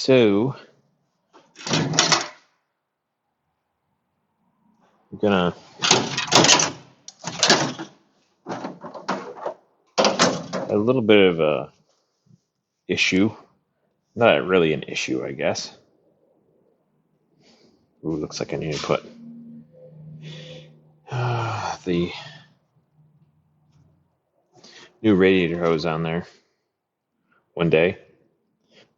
So I'm gonna a little bit of a issue. Not really an issue, I guess. Ooh, looks like I need to put the new radiator hose on there one day.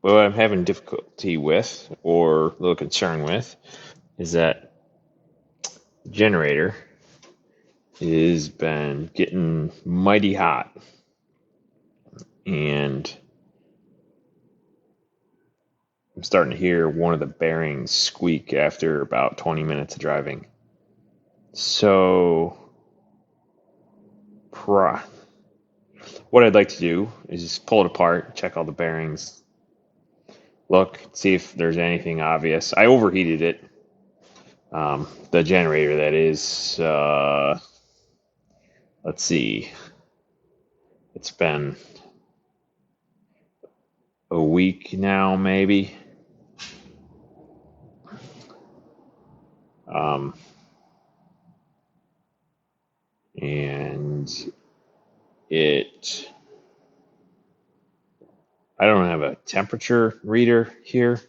What I'm having difficulty with, or a little concern with, is that the generator has been getting mighty hot, and I'm starting to hear one of the bearings squeak after about 20 minutes of driving. So, what I'd like to do is just pull it apart, check all the bearings, look, see if there's anything obvious. I overheated it. The generator, that is. Let's see. It's been a week now, maybe. And I don't have a temperature reader here,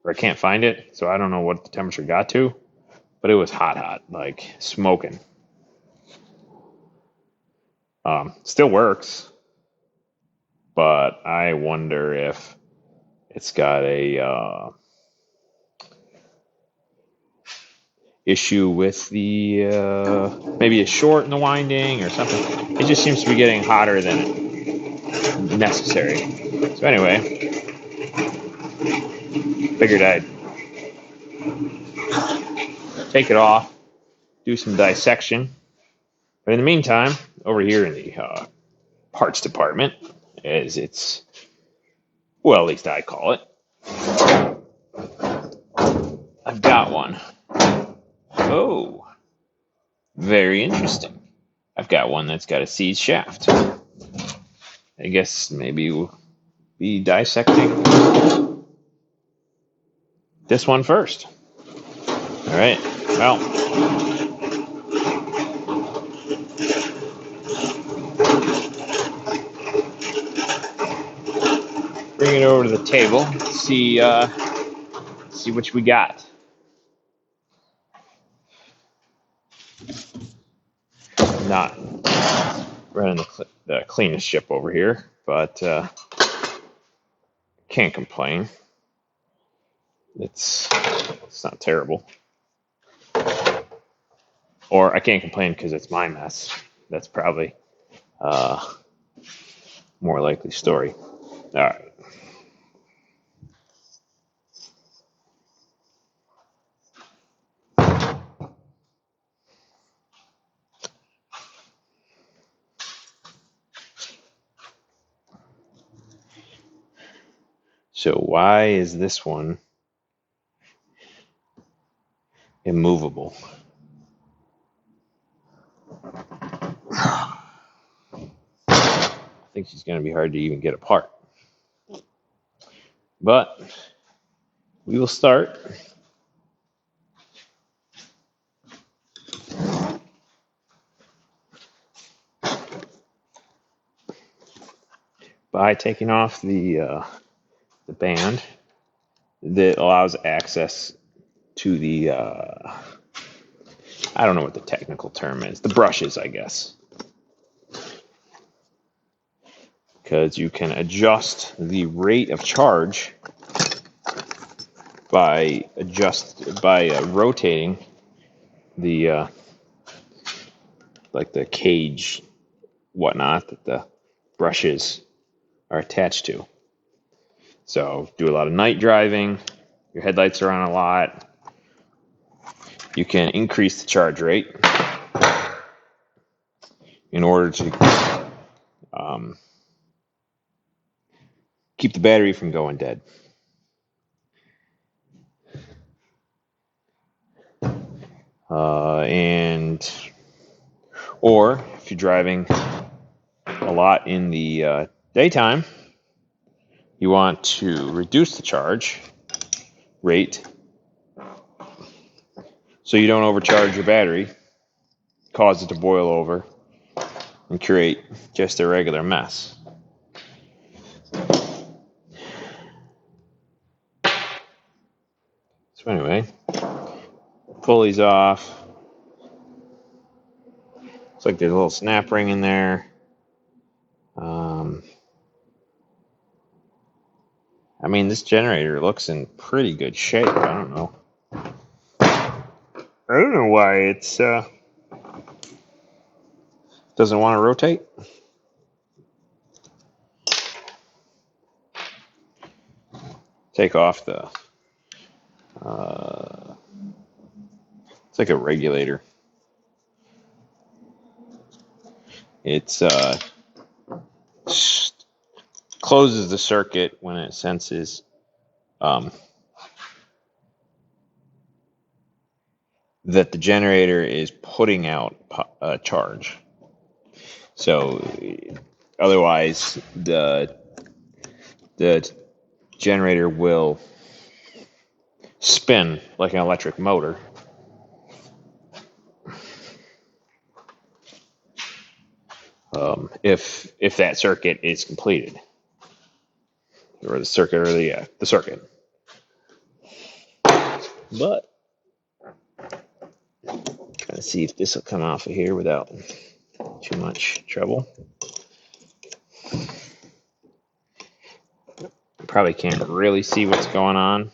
or I can't find it, so I don't know what the temperature got to, but it was hot, like smoking. Still works, but I wonder if it's got a issue with the maybe a short in the winding or something. It just seems to be getting hotter than necessary. So anyway, figured I'd take it off, do some dissection. But in the meantime, over here in the parts department, as it's, well, at least I call it, I've got one. Oh, very interesting. I've got one that's got a seized shaft. I guess maybe we'll be dissecting this one first. All right, well, bring it over to the table, see what we got. Not running the cleanest ship over here, but can't complain. It's not terrible. Or I can't complain because it's my mess. That's probably more likely story. All right. So why is this one immovable? I think she's going to be hard to even get apart. But we will start by taking off the band that allows access to the I don't know what the technical term is, the brushes, I guess, because you can adjust the rate of charge by rotating the like the cage whatnot that the brushes are attached to. So do a lot of night driving, your headlights are on a lot, you can increase the charge rate in order to keep the battery from going dead. Or if you're driving a lot in the daytime, you want to reduce the charge. rate so you don't overcharge your battery, cause it to boil over, and create just a regular mess. So anyway, pull these off. Looks like there's a little snap ring in there. I mean, this generator looks in pretty good shape. I don't know why it's doesn't want to rotate. Take off the it's like a regulator. It's closes the circuit when it senses that the generator is putting out a charge. So otherwise the generator will spin like an electric motor. If that circuit is completed, or the circuit, or the circuit. But trying to see if this will come off of here without too much trouble. Probably can't really see what's going on,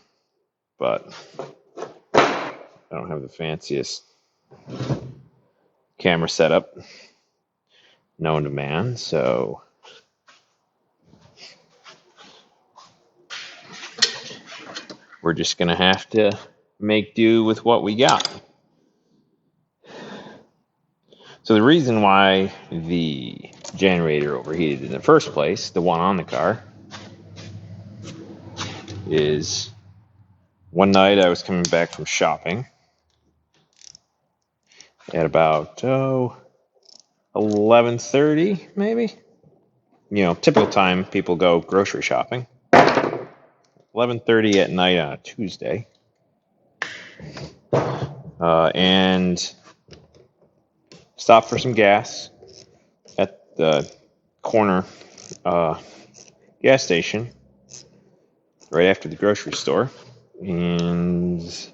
but I don't have the fanciest camera setup known to man, so we're just gonna have to make do with what we got. So the reason why the generator overheated in the first place, the one on the car, is one night I was coming back from shopping at about 11:30 maybe. You know, typical time people go grocery shopping. 11:30 at night on a Tuesday. And stopped for some gas at the corner gas station right after the grocery store, and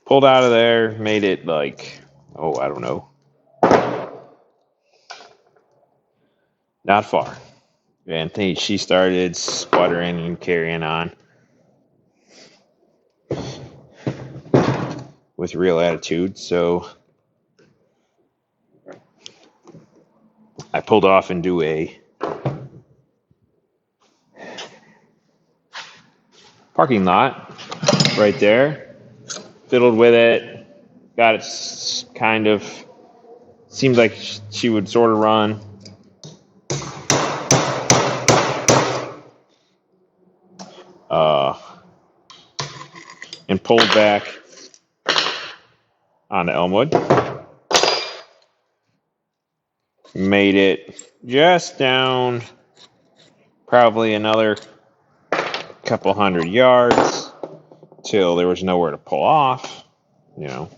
pulled out of there, made it like, I don't know, not far. And she started sputtering and carrying on with real attitude. So I pulled off into a parking lot right there, fiddled with it, got it kind of, seemed like she would sort of run. And pulled back onto Elmwood. Made it just down probably another couple hundred yards till there was nowhere to pull off, and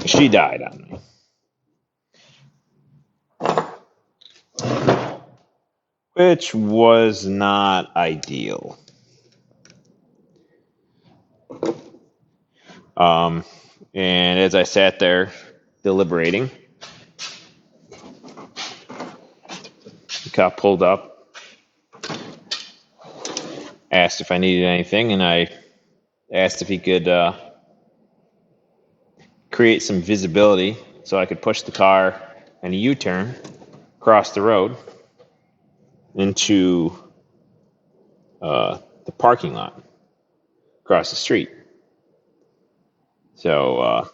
she died on me. Which was not ideal. And as I sat there deliberating, the cop pulled up, asked if I needed anything, and I asked if he could create some visibility so I could push the car and a U-turn across the road into the parking lot across the street. So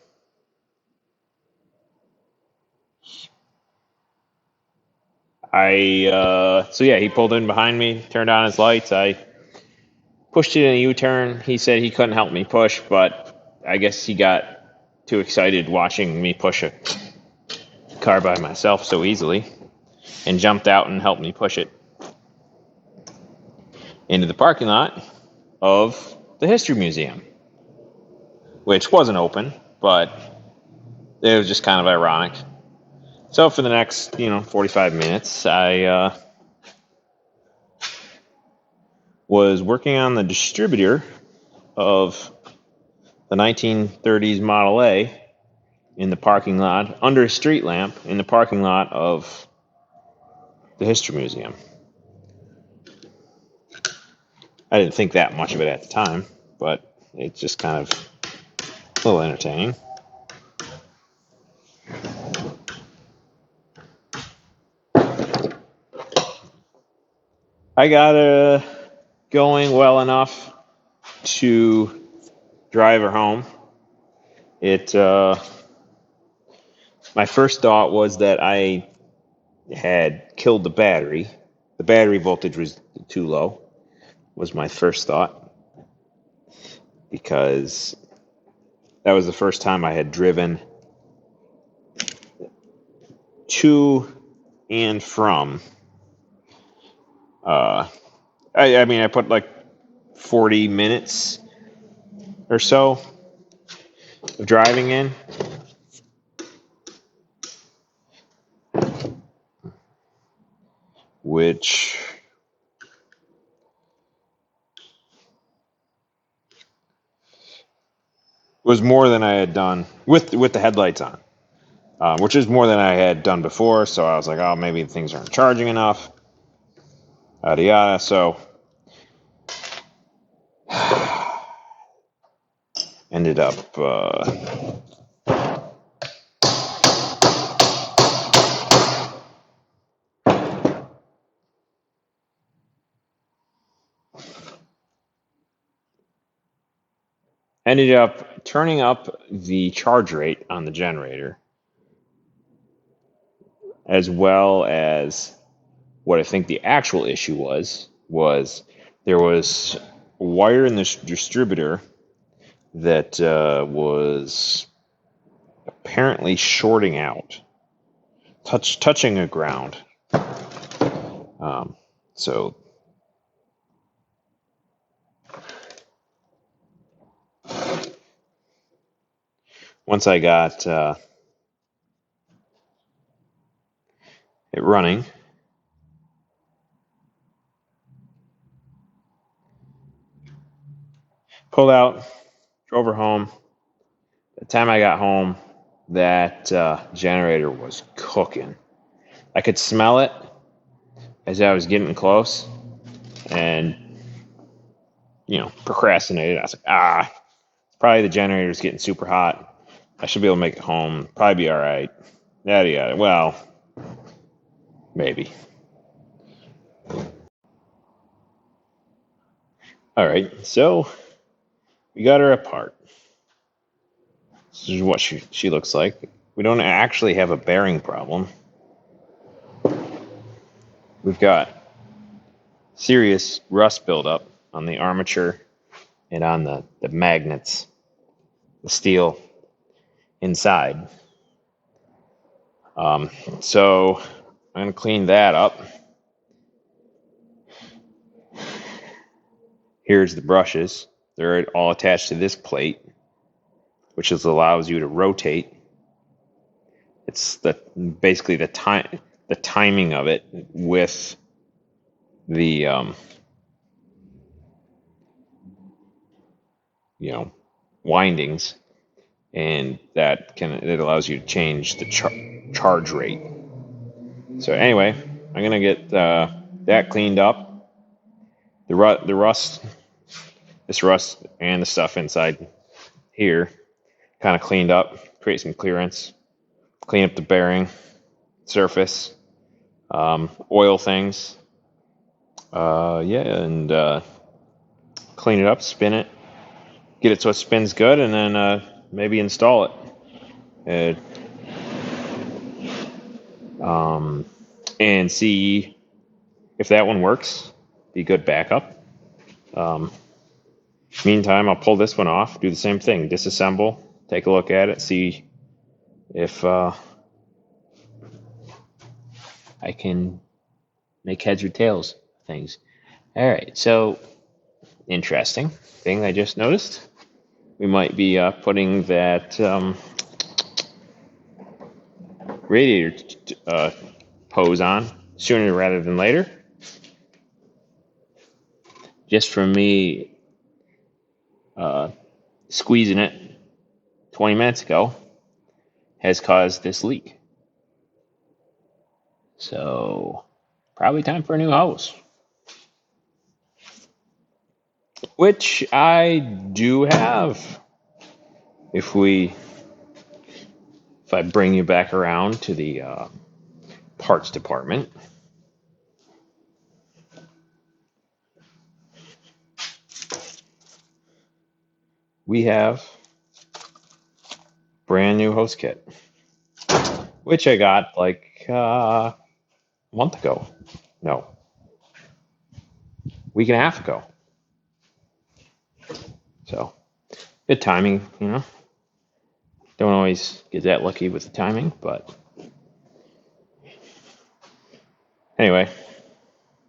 he pulled in behind me, turned on his lights. I pushed it in a U-turn. He said he couldn't help me push, but I guess he got too excited watching me push a car by myself so easily and jumped out and helped me push it into the parking lot of the History Museum, which wasn't open, but it was just kind of ironic. So for the next, 45 minutes, I was working on the distributor of the 1930s Model A in the parking lot, under a street lamp, in the parking lot of the History Museum. I didn't think that much of it at the time, but it's just kind of a little entertaining. I got going well enough to drive her home. My first thought was that I had killed the battery. The battery voltage was too low, was my first thought, because that was the first time I had driven to and from. I put like 40 minutes or so of driving in. Which was more than I had done with the headlights on, which is more than I had done before. So I was like, oh, maybe things aren't charging enough, yada yada. So ended up turning up the charge rate on the generator, as well as what I think the actual issue was there was a wire in this distributor that was apparently shorting out, touching a ground. So once I got it running, pulled out, drove her home. By the time I got home, that generator was cooking. I could smell it as I was getting close, and procrastinated. I was like, it's probably the generator's getting super hot. I should be able to make it home. Probably be all right. Yada yada. Well, maybe. All right, so we got her apart. This is what she looks like. We don't actually have a bearing problem. We've got serious rust buildup on the armature and on the magnets, the steel inside. So I'm going to clean that up. Here's the brushes. They're all attached to this plate, which allows you to rotate. It's basically the timing of it with the windings, and it allows you to change the charge rate. So anyway, I'm gonna get that cleaned up. The rust and the stuff inside here kind of cleaned up, create some clearance, clean up the bearing surface, oil things, and clean it up, spin it, get it so it spins good, and then maybe install it. And see if that one works. Be good backup. Meantime, I'll pull this one off, do the same thing, disassemble, take a look at it, see if I can make heads or tails of things. All right, so interesting thing I just noticed. We might be putting that radiator hose on sooner rather than later. Just from me squeezing it 20 minutes ago has caused this leak. So probably time for a new hose. Which I do have. If I bring you back around to the parts department, we have brand new hose kit, which I got like a month ago. No, week and a half ago. So good timing, you know. Don't always get that lucky with the timing, but anyway,